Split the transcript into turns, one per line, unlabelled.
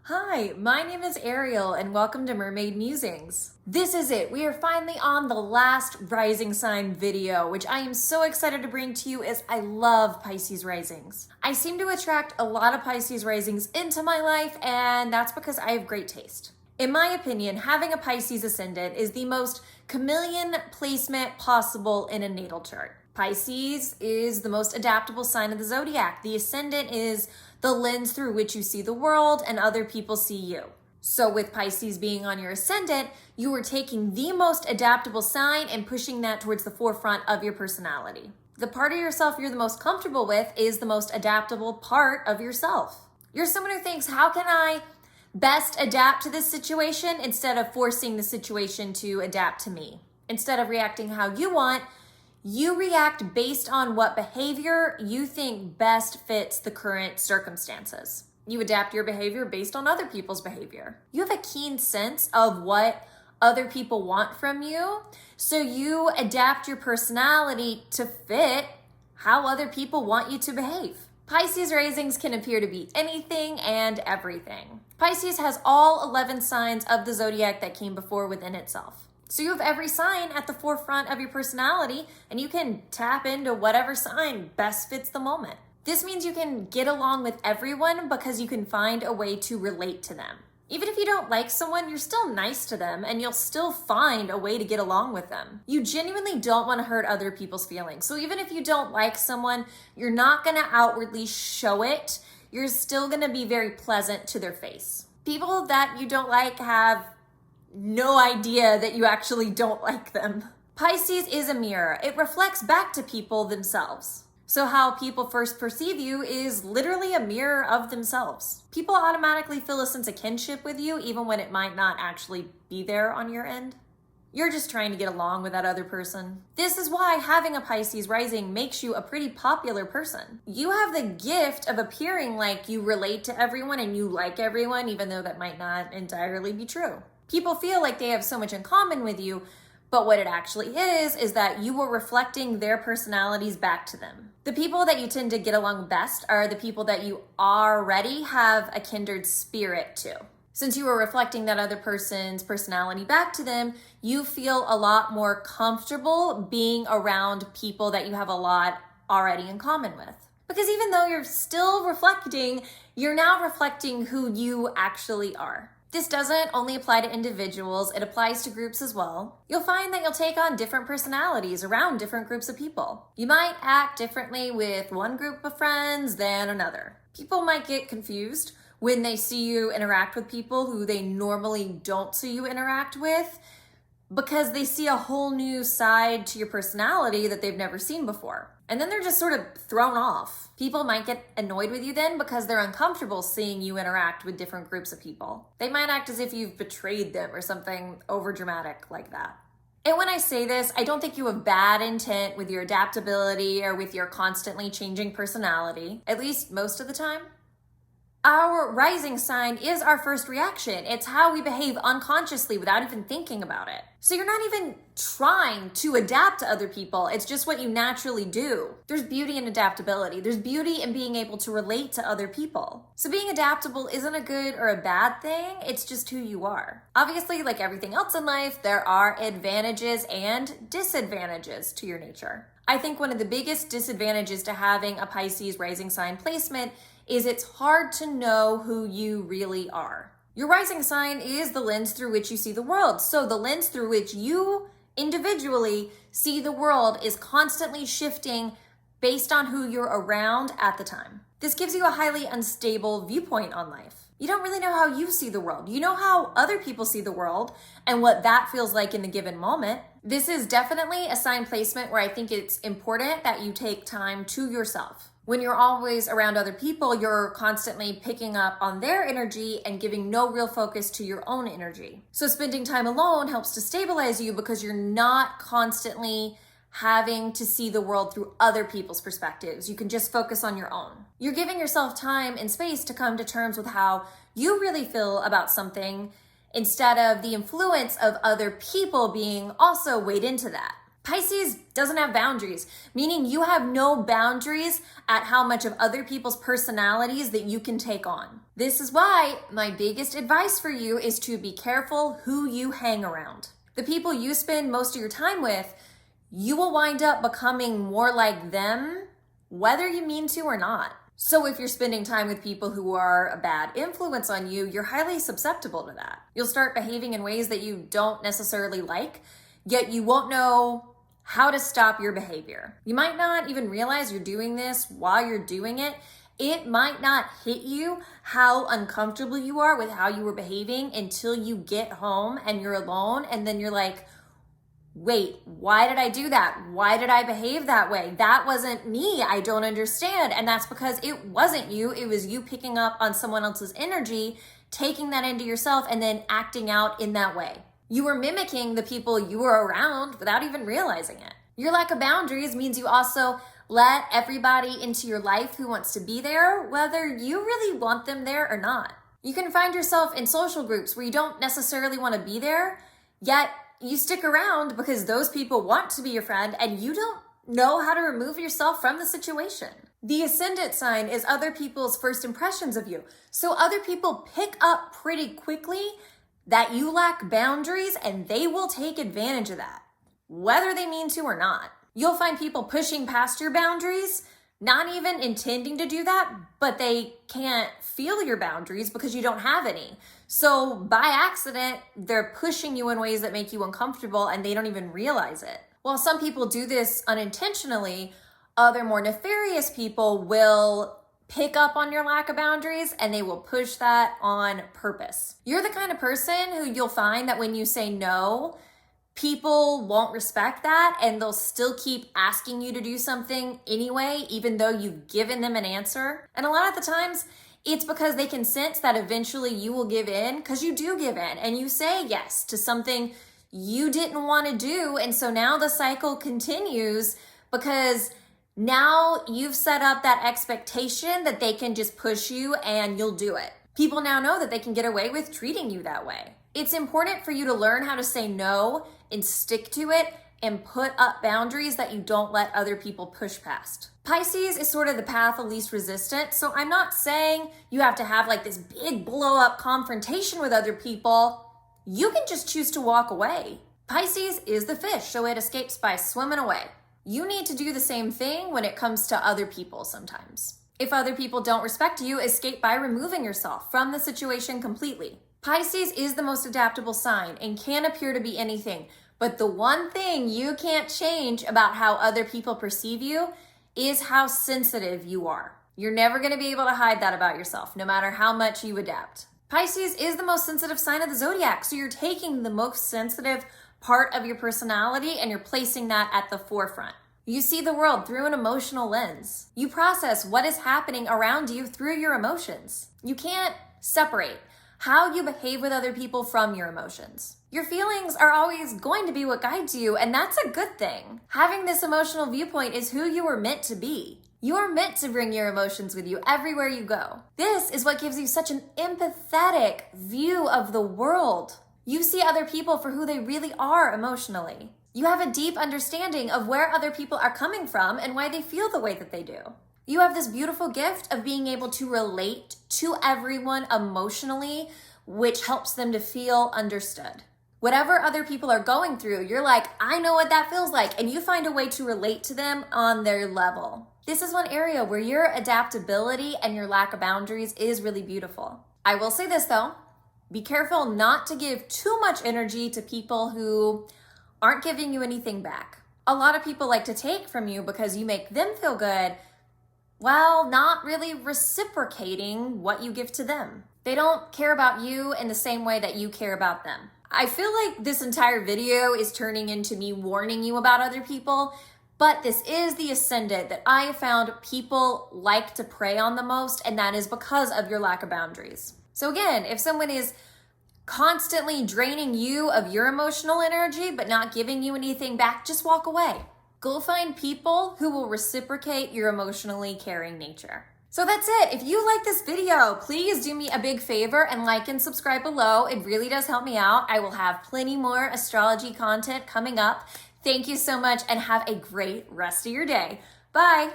Hi, my name is Ariel and welcome to Mermaid Musings. This is it. We are finally on the last rising sign video, which I am so excited to bring to you as I love Pisces Risings. I seem to attract a lot of Pisces Risings into my life, and that's because I have great taste. In my opinion, having a Pisces Ascendant is the most chameleon placement possible in a natal chart. Pisces is the most adaptable sign of the zodiac. The Ascendant is the lens through which you see the world and other people see you. So with Pisces being on your Ascendant, you are taking the most adaptable sign and pushing that towards the forefront of your personality. The part of yourself you're the most comfortable with is the most adaptable part of yourself. You're someone who thinks, how can I best adapt to this situation instead of forcing the situation to adapt to me? Instead of reacting how you want, you react based on what behavior you think best fits the current circumstances. You adapt your behavior based on other people's behavior. You have a keen sense of what other people want from you, so you adapt your personality to fit how other people want you to behave. Pisces risings can appear to be anything and everything. Pisces has all 11 signs of the zodiac that came before within itself. So you have every sign at the forefront of your personality, and you can tap into whatever sign best fits the moment. This means you can get along with everyone because you can find a way to relate to them. Even if you don't like someone, you're still nice to them and you'll still find a way to get along with them. You genuinely don't want to hurt other people's feelings. So even if you don't like someone, you're not going to outwardly show it. You're still going to be very pleasant to their face. People that you don't like have no idea that you actually don't like them. Pisces is a mirror. It reflects back to people themselves. So how people first perceive you is literally a mirror of themselves. People automatically feel a sense of kinship with you even when it might not actually be there on your end. You're just trying to get along with that other person. This is why having a Pisces rising makes you a pretty popular person. You have the gift of appearing like you relate to everyone and you like everyone, even though that might not entirely be true. People feel like they have so much in common with you, but what it actually is that you are reflecting their personalities back to them. The people that you tend to get along best are the people that you already have a kindred spirit to. Since you are reflecting that other person's personality back to them, you feel a lot more comfortable being around people that you have a lot already in common with. Because even though you're still reflecting, you're now reflecting who you actually are. This doesn't only apply to individuals, it applies to groups as well. You'll find that you'll take on different personalities around different groups of people. You might act differently with one group of friends than another. People might get confused when they see you interact with people who they normally don't see you interact with because they see a whole new side to your personality that they've never seen before. And then they're just sort of thrown off. People might get annoyed with you then because they're uncomfortable seeing you interact with different groups of people. They might act as if you've betrayed them or something overdramatic like that. And when I say this, I don't think you have bad intent with your adaptability or with your constantly changing personality, at least most of the time. Our rising sign is our first reaction. It's how we behave unconsciously without even thinking about it. So you're not even trying to adapt to other people. It's just what you naturally do. There's beauty in adaptability. There's beauty in being able to relate to other people. So being adaptable isn't a good or a bad thing. It's just who you are. Obviously, like everything else in life, there are advantages and disadvantages to your nature. I think one of the biggest disadvantages to having a Pisces rising sign placement is it's hard to know who you really are. Your rising sign is the lens through which you see the world. So the lens through which you individually see the world is constantly shifting based on who you're around at the time. This gives you a highly unstable viewpoint on life. You don't really know how you see the world. You know how other people see the world and what that feels like in the given moment. This is definitely a sign placement where I think it's important that you take time to yourself. When you're always around other people, you're constantly picking up on their energy and giving no real focus to your own energy. So spending time alone helps to stabilize you because you're not constantly having to see the world through other people's perspectives. You can just focus on your own. You're giving yourself time and space to come to terms with how you really feel about something instead of the influence of other people being also weighed into that. Pisces doesn't have boundaries, meaning you have no boundaries at how much of other people's personalities that you can take on. This is why my biggest advice for you is to be careful who you hang around. The people you spend most of your time with, you will wind up becoming more like them, whether you mean to or not. So if you're spending time with people who are a bad influence on you, you're highly susceptible to that. You'll start behaving in ways that you don't necessarily like, yet you won't know how to stop your behavior. You might not even realize you're doing this while you're doing it. It might not hit you how uncomfortable you are with how you were behaving until you get home and you're alone, and then you're like, wait, why did I do that? Why did I behave that way? That wasn't me. I don't understand. And that's because it wasn't you. It was you picking up on someone else's energy, taking that into yourself, and then acting out in that way. You were mimicking the people you were around without even realizing it. Your lack of boundaries means you also let everybody into your life who wants to be there, whether you really want them there or not. You can find yourself in social groups where you don't necessarily want to be there, yet you stick around because those people want to be your friend and you don't know how to remove yourself from the situation. The Ascendant sign is other people's first impressions of you. So other people pick up pretty quickly that you lack boundaries and they will take advantage of that, whether they mean to or not. You'll find people pushing past your boundaries, not even intending to do that, but they can't feel your boundaries because you don't have any. So by accident, they're pushing you in ways that make you uncomfortable and they don't even realize it. While some people do this unintentionally, other more nefarious people will pick up on your lack of boundaries and they will push that on purpose. You're the kind of person who you'll find that when you say no, people won't respect that and they'll still keep asking you to do something anyway, even though you've given them an answer. And a lot of the times, it's because they can sense that eventually you will give in, because you do give in and you say yes to something you didn't want to do. And so now the cycle continues because now you've set up that expectation that they can just push you and you'll do it. People now know that they can get away with treating you that way. It's important for you to learn how to say no and stick to it and put up boundaries that you don't let other people push past. Pisces is sort of the path of least resistance, so I'm not saying you have to have like this big blow up confrontation with other people. You can just choose to walk away. Pisces is the fish, so it escapes by swimming away. You need to do the same thing when it comes to other people sometimes. If other people don't respect you, escape by removing yourself from the situation completely. Pisces is the most adaptable sign and can appear to be anything, but the one thing you can't change about how other people perceive you is how sensitive you are. You're never going to be able to hide that about yourself, no matter how much you adapt. Pisces is the most sensitive sign of the zodiac, so you're taking the most sensitive part of your personality and you're placing that at the forefront. You see the world through an emotional lens. You process what is happening around you through your emotions. You can't separate how you behave with other people from your emotions. Your feelings are always going to be what guides you, and that's a good thing. Having this emotional viewpoint is who you were meant to be. You are meant to bring your emotions with you everywhere you go. This is what gives you such an empathetic view of the world. You see other people for who they really are emotionally. You have a deep understanding of where other people are coming from and why they feel the way that they do. You have this beautiful gift of being able to relate to everyone emotionally, which helps them to feel understood. Whatever other people are going through, you're like, I know what that feels like, and you find a way to relate to them on their level. This is one area where your adaptability and your lack of boundaries is really beautiful. I will say this though, be careful not to give too much energy to people who aren't giving you anything back. A lot of people like to take from you because you make them feel good, while not really reciprocating what you give to them. They don't care about you in the same way that you care about them. I feel like this entire video is turning into me warning you about other people, but this is the ascendant that I have found people like to prey on the most, and that is because of your lack of boundaries. So again, if someone is constantly draining you of your emotional energy but not giving you anything back, just walk away. Go find people who will reciprocate your emotionally caring nature. So that's it. If you like this video, please do me a big favor and like and subscribe below. It really does help me out. I will have plenty more astrology content coming up. Thank you so much and have a great rest of your day. Bye.